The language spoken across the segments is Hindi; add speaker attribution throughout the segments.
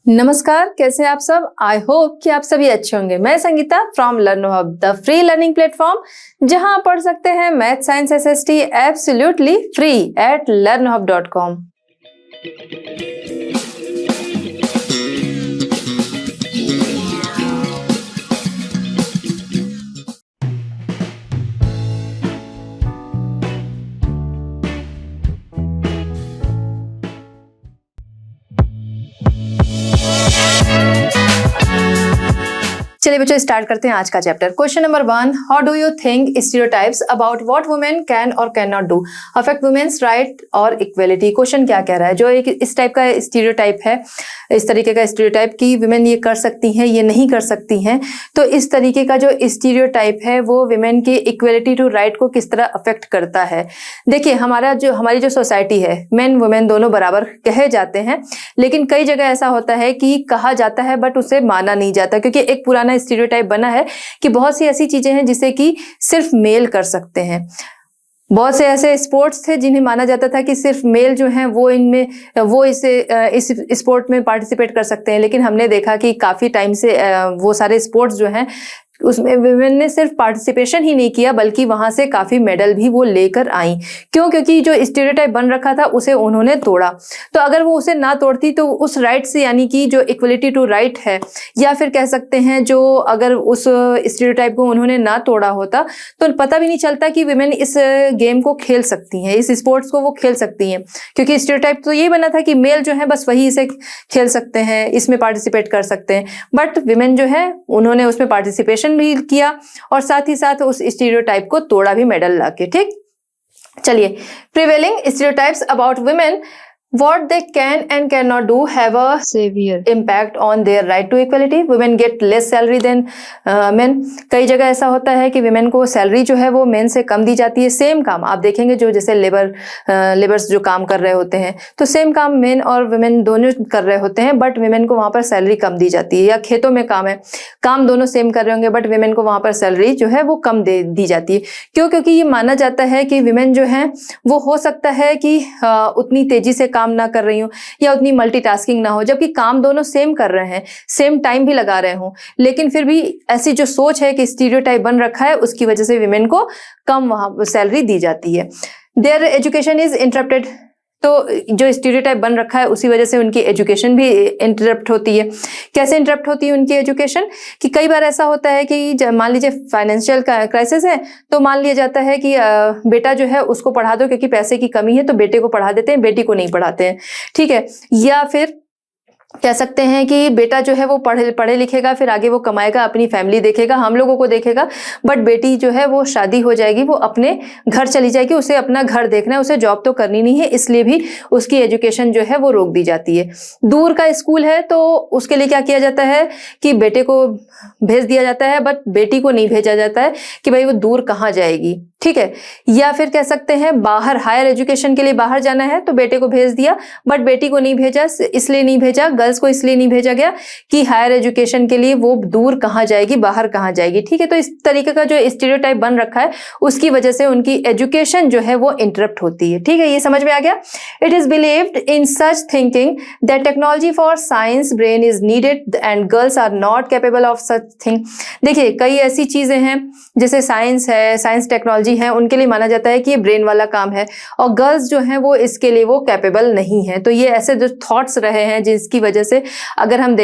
Speaker 1: नमस्कार, कैसे हैं आप सब। आई होप कि आप सभी अच्छे होंगे। मैं Sangeeta from Learno hub, the free learning platform, जहां आप पढ़ सकते हैं math science SST absolutely free at learnhub.com। चलिए बच्चों, स्टार्ट करते हैं आज का chapter. Question number 1, how do you think stereotypes about what women can और can not do affect women's right और इक्वलिटी। क्वेश्चन क्या कह रहा है, जो एक इस टाइप का स्टीरियोटाइप है, इस तरीके का स्टीरियोटाइप कि वुमेन ये कर सकती हैं, ये नहीं कर सकती हैं, तो इस तरीके का जो स्टीरियोटाइप है वो वुमेन की इक्वलिटी टू राइट को किस तरह अफेक्ट करता है। देखिए, हमारी जो सोसाइटी है, मेन वुमेन दोनों बराबर कहे जाते हैं, लेकिन कई जगह ऐसा होता है कि कहा जाता है बट उसे माना नहीं जाता, क्योंकि एक पुराना स्टीरियोटाइप बना है कि बहुत सी ऐसी चीजें हैं जिसे कि सिर्फ मेल कर सकते हैं। बहुत से ऐसे स्पोर्ट्स थे जिन्हें माना जाता था कि सिर्फ मेल जो हैं वो इस स्पोर्ट में पार्टिसिपेट कर सकते हैं, लेकिन हमने देखा कि काफी टाइम से वो सारे स्पोर्ट्स जो हैं उसमें विमेन ने सिर्फ पार्टिसिपेशन ही नहीं किया, बल्कि वहां से काफी मेडल भी वो लेकर आई। क्यों? क्योंकि जो स्टीरियोटाइप बन रखा था उसे उन्होंने तोड़ा। तो अगर वो उसे ना तोड़ती तो उस राइट से, यानी कि जो इक्वलिटी टू राइट है, या फिर कह सकते हैं जो अगर उस स्टीरियोटाइप को उन्होंने ना तोड़ा होता तो पता भी नहीं चलता कि विमेन इस गेम को खेल सकती हैं, इस स्पोर्ट्स को वो खेल सकती हैं। क्योंकि स्टीरियोटाइप तो यही बना था कि मेल जो है बस वही इसे खेल सकते हैं, इसमें पार्टिसिपेट कर सकते हैं, बट विमेन जो है उन्होंने उसमें पार्टिसिपेशन भी किया और साथ ही साथ उस स्टीरियोटाइप को तोड़ा भी मेडल लाके। ठीक, चलिए, prevailing stereotypes about women what they can and cannot do have a severe impact on their right to equality. Women get less salary than men. कई जगह ऐसा होता है कि women को सैलरी जो है वो मेन से कम दी जाती है। सेम काम आप देखेंगे, जो जैसे लेबर्स जो काम कर रहे होते हैं, तो सेम काम मेन और वुमेन दोनों कर रहे होते हैं, बट वुमेन को वहां पर सैलरी कम दी जाती है। या खेतों में काम है, काम दोनों सेम कर रहे होंगे, बट वुमेन को वहां पर सैलरी जो है वो कम दी जाती है। क्यों? क्योंकि ये माना जाता है कि वुमेन जो है वो हो सकता है कि उतनी तेजी से काम ना कर रही हूं या उतनी मल्टीटास्किंग ना हो, जबकि काम दोनों सेम कर रहे हैं, सेम टाइम भी लगा रहे हों, लेकिन फिर भी ऐसी जो सोच है कि स्टीरियोटाइप बन रखा है, उसकी वजह से विमेन को कम वहां सैलरी दी जाती है। There education is interrupted. तो जो स्टीरियोटाइप बन रखा है उसी वजह से उनकी एजुकेशन भी इंटरप्ट होती है। कैसे इंटरप्ट होती है उनकी एजुकेशन? कि कई बार ऐसा होता है कि मान लीजिए फाइनेंशियल क्राइसिस है, तो मान लिया जाता है कि बेटा जो है उसको पढ़ा दो, क्योंकि पैसे की कमी है, तो बेटे को पढ़ा देते हैं, बेटी को नहीं पढ़ाते हैं। ठीक है, या फिर कह सकते हैं कि बेटा जो है वो पढ़े लिखेगा, फिर आगे वो कमाएगा, अपनी फैमिली देखेगा, हम लोगों को देखेगा, बट बेटी जो है वो शादी हो जाएगी, वो अपने घर चली जाएगी, उसे अपना घर देखना है, उसे जॉब तो करनी नहीं है, इसलिए भी उसकी एजुकेशन जो है वो रोक दी जाती है। दूर का स्कूल है तो उसके लिए क्या किया जाता है कि बेटे को भेज दिया जाता है, बट बेटी को नहीं भेजा जाता है कि भाई वो दूर कहाँ जाएगी। ठीक है, या फिर कह सकते हैं बाहर हायर एजुकेशन के लिए बाहर जाना है तो बेटे को भेज दिया, बट बेटी को नहीं भेजा। इसलिए नहीं भेजा, गर्ल्स को इसलिए नहीं भेजा गया कि हायर एजुकेशन के लिए वो दूर कहाँ जाएगी, बाहर कहाँ जाएगी। ठीक है, तो इस तरीके का जो स्टीरियोटाइप बन रखा है उसकी वजह से उनकी एजुकेशन जो है वो इंटरप्ट होती है। ठीक है, ये समझ में आ गया। It is believed in such thinking that technology for science brain is needed and girls are not capable of such thing. देखिए, कई ऐसी चीजें हैं जैसे साइंस है, साइंस टेक्नोलॉजी है, उनके लिए माना जाता है कि ये ब्रेन वाला काम है, और गर्ल्स जो हैं वो इसके लिए वो कैपेबल नहीं है। तो ये ऐसे जो थॉट्स रहे हैं जिसकी वजह से अगर हम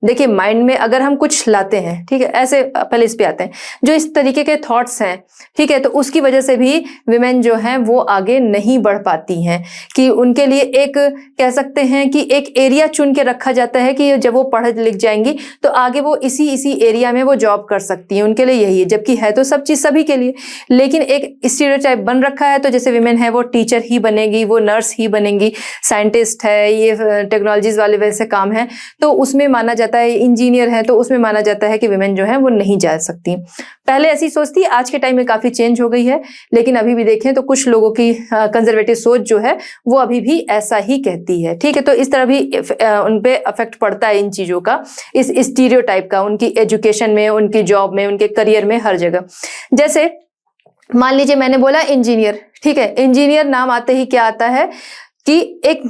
Speaker 1: देखिए माइंड में अगर हम कुछ लाते हैं, ठीक है, ऐसे पहले इस पे आते हैं, जो इस तरीके के थॉट्स हैं, ठीक है, तो उसकी वजह से भी विमेन जो हैं वो आगे नहीं बढ़ पाती हैं। कि उनके लिए एक कह सकते हैं कि एक एरिया चुन के रखा जाता है कि जब वो पढ़ लिख जाएंगी तो आगे वो इसी एरिया में वो जॉब कर सकती हैं, उनके लिए यही है। जबकि है तो सब चीज सभी के लिए, लेकिन एक स्टीरियोटाइप बन रखा है। तो जैसे विमेन है वो टीचर ही बनेगी, वो नर्स ही बनेगी, साइंटिस्ट है, ये टेक्नोलॉजीज वाले वैसे काम है, तो उसमें माना जाता है, इंजीनियर है तो उसमें माना जाता है कि विमेन जो है वो नहीं जा सकती। पहले ऐसी सोच थी, आज के टाइम में काफी चेंज हो गई है, लेकिन अभी भी देखें तो कुछ लोगों की कंजर्वेटिव सोच जो है वो अभी भी ऐसा ही कहती है। ठीक है, तो इस तरह भी उनपे अफेक्ट पड़ता है इन चीजों का, इस स्टीरियोटाइप का, उनकी एजुकेशन में, उनकी जॉब में, उनके करियर में, हर जगह। जैसे मान लीजिए मैंने बोला इंजीनियर, ठीक है, इंजीनियर नाम आते ही क्या आता है कि एक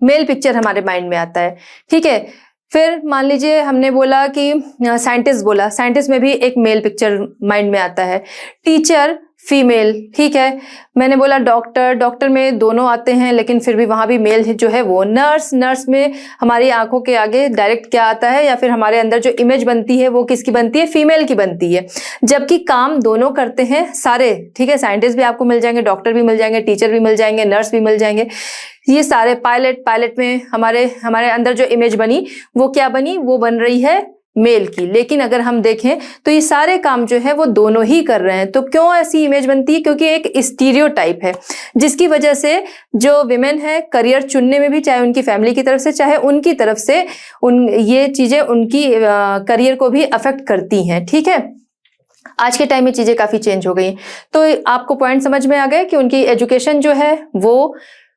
Speaker 1: मेल पिक्चर हमारे माइंड में आता है, ठीक है। फिर मान लीजिए हमने बोला कि साइंटिस्ट बोला, साइंटिस्ट में भी एक मेल पिक्चर माइंड में आता है। टीचर फीमेल, ठीक है। मैंने बोला डॉक्टर, डॉक्टर में दोनों आते हैं लेकिन फिर भी वहां भी मेल जो है वो। नर्स, नर्स में हमारी आंखों के आगे डायरेक्ट क्या आता है या फिर हमारे अंदर जो इमेज बनती है वो किसकी बनती है, फीमेल की बनती है। जबकि काम दोनों करते हैं सारे, ठीक है। साइंटिस्ट भी आपको मिल जाएंगे, डॉक्टर भी मिल जाएंगे, टीचर भी मिल जाएंगे, नर्स भी मिल जाएंगे, ये सारे। पायलट, पायलट में हमारे अंदर जो इमेज बनी वो क्या बनी, वो बन रही है मेल की। लेकिन अगर हम देखें तो ये सारे काम जो है वो दोनों ही कर रहे हैं। तो क्यों ऐसी इमेज बनती है, क्योंकि एक स्टीरियोटाइप है जिसकी वजह से जो विमेन है करियर चुनने में भी, चाहे उनकी फैमिली की तरफ से चाहे उनकी तरफ से, ये चीजें उनकी करियर को भी अफेक्ट करती हैं, ठीक है। आज के टाइम में चीजें काफी चेंज हो गई। तो आपको पॉइंट समझ में आ गए कि उनकी एजुकेशन जो है वो,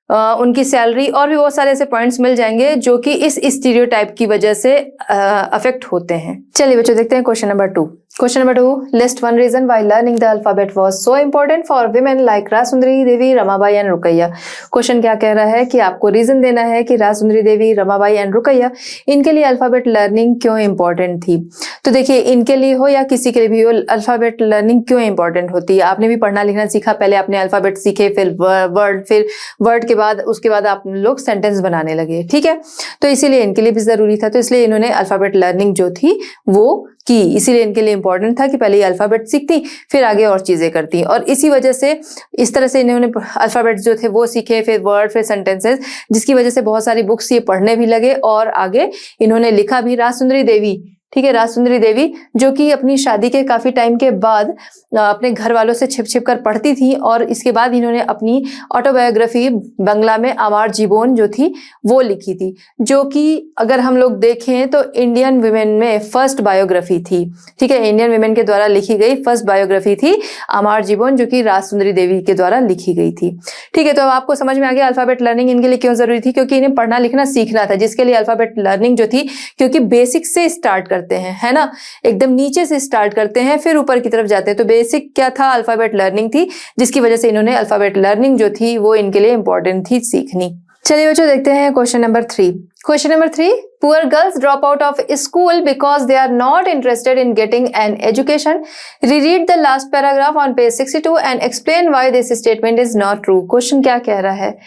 Speaker 1: उनकी सैलरी और भी बहुत सारे ऐसे पॉइंट्स मिल जाएंगे जो कि इस स्टीरियोटाइप की वजह से अफेक्ट होते हैं। चलिए बच्चों देखते हैं question number 2। Question number 2, list one reason why learning the alphabet was so important for women like Rajsundari Devi, Ramabai and Rukaiya. Question क्या कह रहा है कि आपको रीजन देना है कि राजसुंदरी देवी, रमाबाई एंड रुकैया, इनके लिए अल्फाबेट लर्निंग क्यों इंपॉर्टेंट थी। तो देखिए, इनके लिए हो या किसी के लिए भी हो, अल्फाबेट लर्निंग क्यों इंपॉर्टेंट होती है। आपने भी पढ़ना लिखना सीखा, पहले आपने अल्फाबेट सीखे, फिर वर्ड के बाद, उसके बाद आप लोग सेंटेंस बनाने लगे, ठीक है। तो इसीलिए इनके लिए भी जरूरी था, तो इसलिए इन्होंने अल्फाबेट लर्निंग जो थी वो की। इसीलिए इनके लिए इंपॉर्टेंट था कि पहले ये अल्फाबेट सीखती फिर आगे और चीजें करती। और इसी वजह से इस तरह से इन्होंने अल्फाबेट जो थे वो सीखे, फिर वर्ड, फिर सेंटेंसेस, जिसकी वजह से बहुत सारी बुक्स ये पढ़ने भी लगे और आगे इन्होंने लिखा भी। राजसुंदरी देवी, ठीक है, राजसुंदरी देवी जो कि अपनी शादी के काफी टाइम के बाद अपने घर वालों से छिप छिप कर पढ़ती थी और इसके बाद इन्होंने अपनी ऑटोबायोग्राफी बंगला में आमार जीवन जो थी वो लिखी थी, जो कि अगर हम लोग देखें तो इंडियन विमेन में फर्स्ट बायोग्राफी थी, ठीक है। इंडियन विमेन के द्वारा लिखी गई फर्स्ट बायोग्राफी थी आमार जीवन, जो कि राजसुंदरी देवी के द्वारा लिखी गई थी, ठीक है। तो अब आपको समझ में आ गया अल्फाबेट लर्निंग इनके लिए क्यों जरूरी थी, क्योंकि इन्हें पढ़ना लिखना सीखना था, जिसके लिए अल्फाबेट लर्निंग जो थी, क्योंकि बेसिक से स्टार्ट करते हैं, है ना, एकदम नीचे से स्टार्ट करते हैं फिर ऊपर की तरफ जाते हैं। तो बेसिक क्या था, अल्फाबेट लर्निंग थी, जिसकी वजह से इन्होंने अल्फाबेट लर्निंग जो थी वो इनके लिए इंपॉर्टेंट थी सीखनी। चलिए बच्चों देखते हैं question number 3। Question number 3, poor girls drop out of school because they are not interested in getting an education. Reread the last paragraph on page 62 and explain why this statement is not true. Question क्या कह रहा है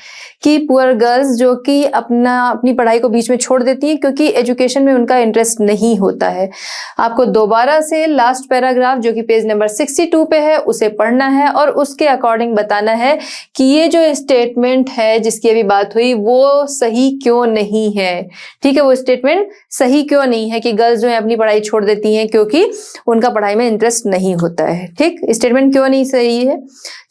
Speaker 1: कि पुअर गर्ल्स जो कि अपनी पढ़ाई को बीच में छोड़ देती हैं क्योंकि एजुकेशन में उनका इंटरेस्ट नहीं होता है। आपको दोबारा से लास्ट पैराग्राफ जो कि पेज नंबर 62 पे है उसे पढ़ना है और उसके अकॉर्डिंग बताना है कि ये जो स्टेटमेंट है जिसकी अभी बात हुई वो सही क्यों नहीं है, ठीक है। वो स्टेटमेंट सही क्यों नहीं है कि गर्ल्स जो है अपनी पढ़ाई छोड़ देती हैं क्योंकि उनका पढ़ाई में इंटरेस्ट नहीं होता है, ठीक। स्टेटमेंट क्यों नहीं सही है,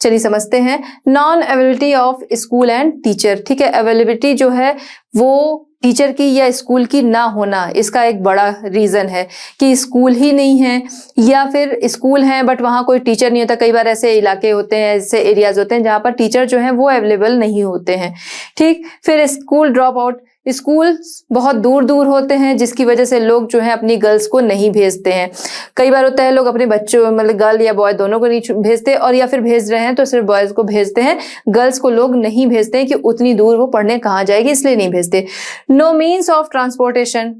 Speaker 1: चलिए समझते हैं। Non availability of school and teacher, ठीक है। अवेलेबिलिटी जो है वो टीचर की या स्कूल की ना होना, इसका एक बड़ा रीजन है कि स्कूल ही नहीं है या फिर स्कूल है बट वहाँ कोई टीचर नहीं होता। कई बार ऐसे इलाके होते हैं, ऐसे एरियाज होते हैं जहाँ पर टीचर जो है वो अवेलेबल नहीं होते हैं, ठीक। फिर स्कूल ड्रॉप आउट, स्कूल बहुत दूर दूर होते हैं जिसकी वजह से लोग जो है अपनी गर्ल्स को नहीं भेजते हैं। कई बार होता है लोग अपने बच्चों, मतलब गर्ल या बॉय दोनों को नहीं भेजते, और या फिर भेज रहे हैं तो सिर्फ बॉयज को भेजते हैं, गर्ल्स को लोग नहीं भेजते हैं कि उतनी दूर वो पढ़ने कहाँ जाएगी, इसलिए नहीं भेजते। नो मीन्स ऑफ ट्रांसपोर्टेशन,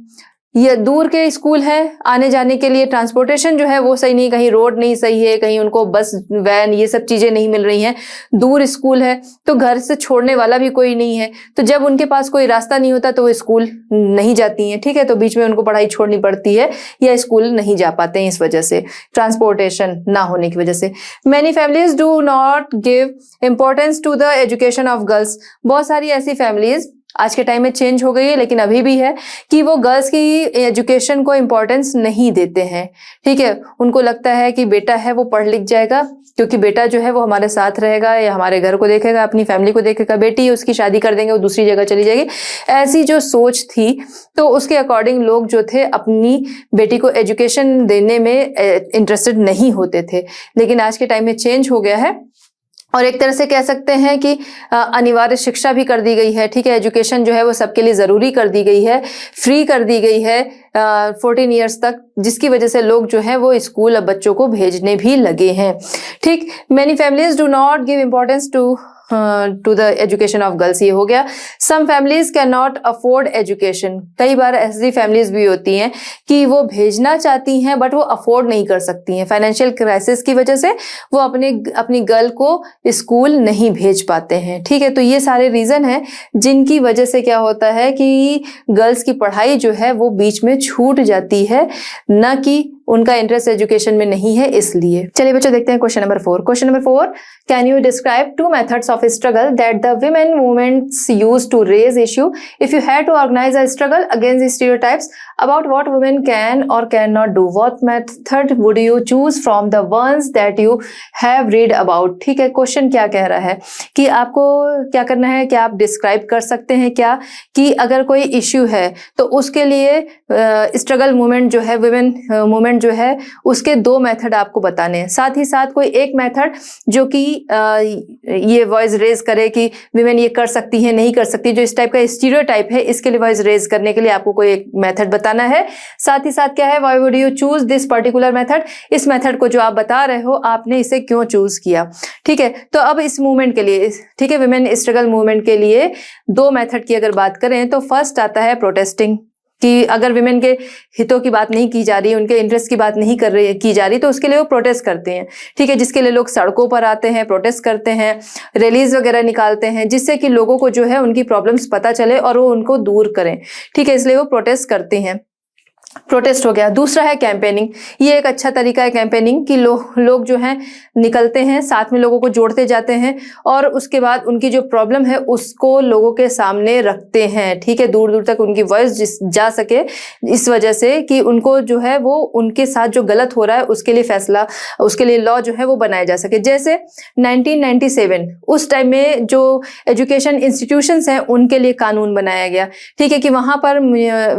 Speaker 1: ये दूर के स्कूल है, आने जाने के लिए ट्रांसपोर्टेशन जो है वो सही नहीं, कहीं रोड नहीं सही है, कहीं उनको बस वैन ये सब चीजें नहीं मिल रही हैं। दूर स्कूल है तो घर से छोड़ने वाला भी कोई नहीं है, तो जब उनके पास कोई रास्ता नहीं होता तो वो स्कूल नहीं जाती हैं, ठीक है। तो बीच में उनको पढ़ाई छोड़नी पड़ती है या स्कूल नहीं जा पाते हैं इस वजह से, ट्रांसपोर्टेशन ना होने की वजह से। Many families do not give importance to the education of girls, बहुत सारी ऐसी फैमिलीज आज के टाइम में चेंज हो गई है लेकिन अभी भी है कि वो गर्ल्स की एजुकेशन को इम्पोर्टेंस नहीं देते हैं, ठीक है। उनको लगता है कि बेटा है वो पढ़ लिख जाएगा क्योंकि बेटा जो है वो हमारे साथ रहेगा या हमारे घर को देखेगा, अपनी फैमिली को देखेगा, बेटी उसकी शादी कर देंगे वो दूसरी जगह चली जाएगी, ऐसी जो सोच थी। तो उसके अकॉर्डिंग लोग जो थे अपनी बेटी को एजुकेशन देने में इंटरेस्टेड नहीं होते थे, लेकिन आज के टाइम में चेंज हो गया है और एक तरह से कह सकते हैं कि अनिवार्य शिक्षा भी कर दी गई है, ठीक है। एजुकेशन जो है वो सबके लिए जरूरी कर दी गई है, फ्री कर दी गई है 14 ईयर्स तक, जिसकी वजह से लोग जो है वो स्कूल अब बच्चों को भेजने भी लगे हैं, ठीक। Many families do not give importance to to the education of girls, ये हो गया। Some families can not afford education, कई बार ऐसी फैमिलीज भी होती हैं कि वो भेजना चाहती हैं बट वो अफोर्ड नहीं कर सकती हैं, फाइनेंशियल क्राइसिस की वजह से वो अपनी गर्ल को स्कूल नहीं भेज पाते हैं। ठीक है, तो ये सारे रीजन हैं जिनकी वजह से क्या होता है कि गर्ल्स की पढ़ाई जो है वो बीच में छूट जाती है, ना कि उनका इंटरेस्ट एजुकेशन में नहीं है इसलिए। चलिए बच्चों देखते हैं question number 4। Question number 4, can you describe 2 methods of struggle that the women movements use to raise issue if you had to organize a struggle against stereotypes about what women can or cannot do, what method would you choose from the ones that you have read about। ठीक है, क्वेश्चन क्या कह रहा है कि आपको क्या करना है, क्या आप डिस्क्राइब कर सकते हैं क्या कि अगर कोई इश्यू है तो उसके लिए स्ट्रगल मूवमेंट जो है, वुमेन मूवमेंट जो है, उसके 2 मेथड आपको बताने हैं। साथ ही साथ कोई एक मेथड जो कि ये वॉइस रेज करे कि विमेन ये कर सकती है नहीं कर सकती, जो इस टाइप का स्टीरियोटाइप है, इसके लिए वॉइस रेज करने के लिए आपको कोई एक मेथड बताना है। साथ ही साथ क्या है, why would you choose this particular method, इस मेथड को जो आप बता रहे हो आपने इसे क्यों चूज किया। ठीक है, तो अब इस मूवमेंट के लिए, ठीक है, विमेन स्ट्रगल मूवमेंट के लिए 2 मेथड की अगर बात करें तो फर्स्ट आता है प्रोटेस्टिंग, कि अगर विमेन के हितों की बात नहीं की जा रही, उनके इंटरेस्ट की बात नहीं की जा रही, तो उसके लिए वो प्रोटेस्ट करते हैं। ठीक है, जिसके लिए लोग सड़कों पर आते हैं, प्रोटेस्ट करते हैं, रैलीज वगैरह निकालते हैं, जिससे कि लोगों को जो है उनकी प्रॉब्लम्स पता चले और वो उनको दूर करें। ठीक है, इसलिए वो प्रोटेस्ट करते हैं। प्रोटेस्ट हो गया। दूसरा है कैंपेनिंग, ये एक अच्छा तरीका है कैंपेनिंग कि लोग जो हैं निकलते हैं, साथ में लोगों को जोड़ते जाते हैं और उसके बाद उनकी जो प्रॉब्लम है उसको लोगों के सामने रखते हैं। ठीक है, दूर दूर तक उनकी वॉइस जा सके, इस वजह से कि उनको जो है वो उनके साथ जो गलत हो रहा है उसके लिए फैसला, उसके लिए लॉ जो है वो बनाया जा सके। जैसे 1997 उस टाइम में जो एजुकेशन इंस्टीट्यूशंस हैं उनके लिए कानून बनाया गया। ठीक है, कि वहां पर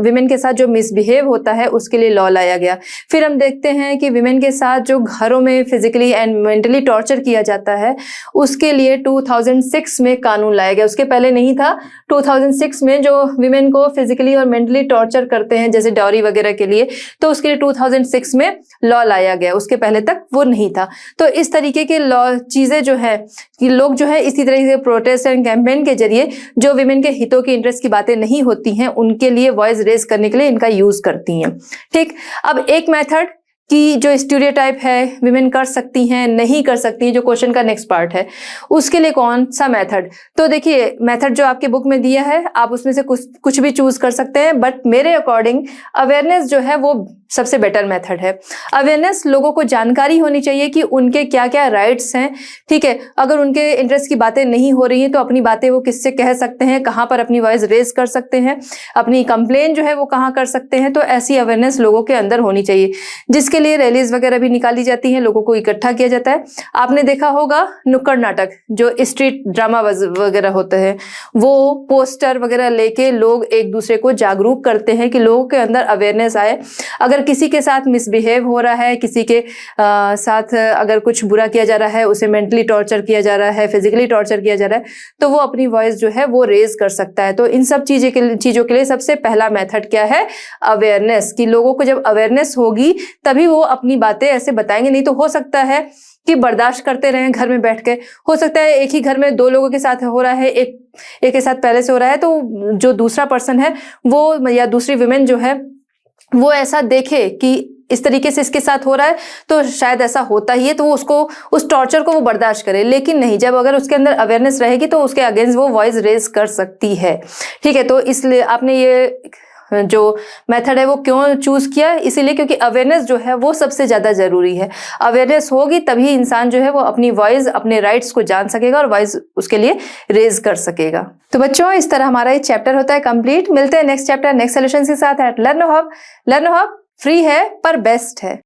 Speaker 1: विमेन के साथ जो मिसबिहेव होता है उसके लिए लॉ लाया गया। फिर हम देखते हैं कि विमेन के साथ जो घरों में फिजिकली एंड मेंटली टॉर्चर किया जाता है उसके लिए 2006 में कानून लाया गया। उसके पहले नहीं था। 2006 में जो विमेन को फिजिकली और मेंटली टॉर्चर करते हैं जैसे डॉरी वगैरह के लिए, तो उसके लिए 2006 में लॉ लाया गया, उसके पहले तक वो नहीं था। तो इस तरीके के लॉ चीजें जो है कि लोग जो है इसी तरह से प्रोटेस्ट एंड कैंपेन के जरिए जो विमेन के हितों की, इंटरेस्ट की बातें नहीं होती हैं उनके लिए वॉइस रेज करने के लिए इनका यूज करती हैं। ठीक, अब एक मेथड कि जो स्टीरियोटाइप है विमेन कर सकती हैं नहीं कर सकती हैं, जो क्वेश्चन का नेक्स्ट पार्ट है, उसके लिए कौन सा मेथड। तो देखिए मेथड जो आपके बुक में दिया है आप उसमें से कुछ भी चूज कर सकते हैं, बट मेरे अकॉर्डिंग अवेयरनेस जो है वो सबसे बेटर मेथड है। अवेयरनेस, लोगों को जानकारी होनी चाहिए कि उनके क्या क्या राइट्स हैं। ठीक है, अगर उनके इंटरेस्ट की बातें नहीं हो रही हैं तो अपनी बातें वो किससे कह सकते हैं, कहाँ पर अपनी वॉइस रेज कर सकते हैं, अपनी कंप्लेन जो है वो कहाँ कर सकते हैं। तो ऐसी अवेयरनेस लोगों के अंदर होनी चाहिए, जिसके लिए रैलीज वगैरह भी निकाली जाती हैं, लोगों को इकट्ठा किया जाता है। आपने देखा होगा नुक्कड़ नाटक, जो स्ट्रीट ड्रामा वगैरह होते हैं, वो पोस्टर वगैरह लेके लोग एक दूसरे को जागरूक करते हैं कि लोगों के अंदर अवेयरनेस आए। अगर किसी के साथ मिसबिहेव हो रहा है, किसी के साथ अगर कुछ बुरा किया जा रहा है, उसे मेंटली टॉर्चर किया जा रहा है, फिजिकली टॉर्चर किया जा रहा है, तो वो अपनी वॉइस जो है वो रेज कर सकता है। तो इन सब चीजों के लिए सबसे पहला मेथड क्या है, अवेयरनेस। कि लोगों को जब अवेयरनेस होगी तभी वो अपनी बातें ऐसे बताएंगे, नहीं तो हो सकता है कि बर्दाश्त करते रहें घर में बैठ के। हो सकता है एक ही घर में 2 लोगों के साथ हो रहा है, एक के साथ पहले से हो रहा है, तो जो दूसरा पर्सन है वो या दूसरी विमेन जो है वो ऐसा देखे कि इस तरीके से इसके साथ हो रहा है तो शायद ऐसा होता ही है, तो वो उसको, उस टॉर्चर को वो बर्दाश्त करे। लेकिन नहीं, जब अगर उसके अंदर अवेयरनेस रहेगी तो उसके अगेंस्ट वो वॉइस रेज कर सकती है। ठीक है, तो इसलिए आपने ये जो मेथड है वो क्यों चूज किया, इसीलिए क्योंकि अवेयरनेस जो है वो सबसे ज्यादा जरूरी है। अवेयरनेस होगी तभी इंसान जो है वो अपनी वॉइस, अपने राइट्स को जान सकेगा और वॉइस उसके लिए रेज कर सकेगा। तो बच्चों इस तरह हमारा ये चैप्टर होता है कंप्लीट। मिलते हैं नेक्स्ट चैप्टर नेक्स्ट सॉल्यूशंस के साथ at Learno hub. Learno hub free है पर बेस्ट है।